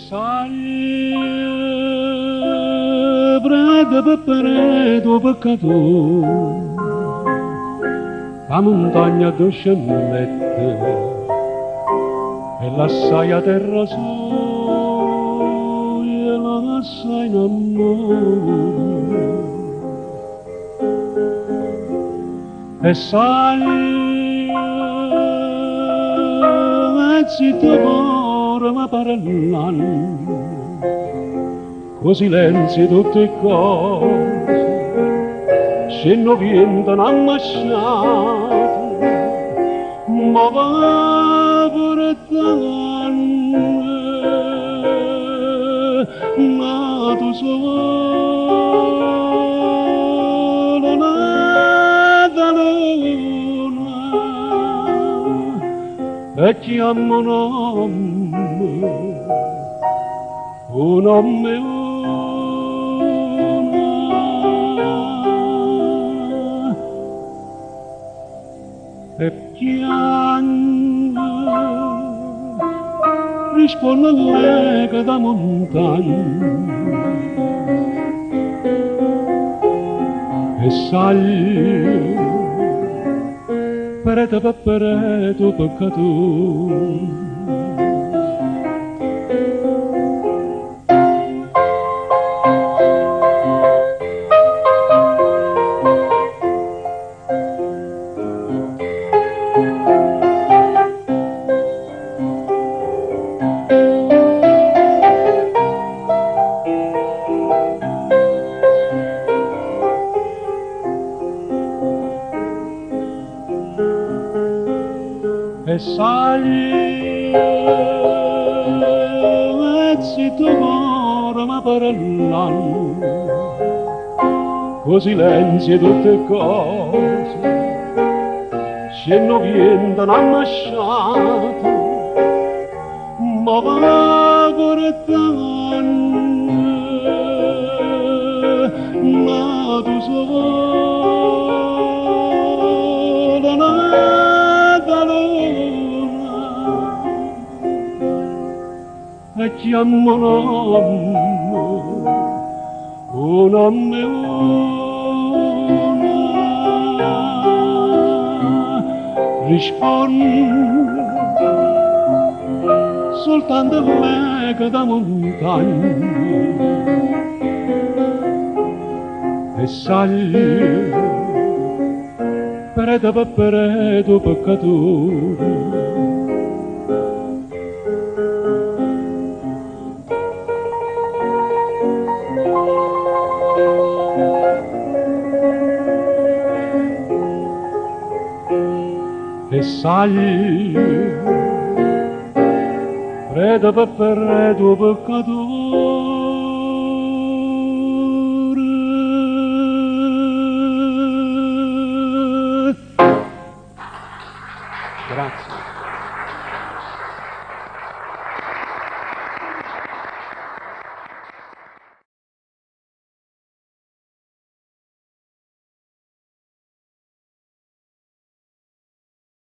sali preda per tuo peccatore, la montagna tu scendette e l'assai a terra su e la lascia in amore e sali e zitto cuore ma parlando con silenzio tutte cose scenno vientano ammasciate ma va pure danno ma tu solo nata luna e chiamano un nome e piango risponde all'eco da montagna e sali parete per parete peccatore sali e zitto cuore ma parlando con silenzio tutte cose scenno vientano ammasciate ma va pure danno ma tu solo nata luna e chiamano un nome risponde soltanto l'eco da montagna e sali parete per parete peccatore e sali preda per tuo peccatore. Grazie.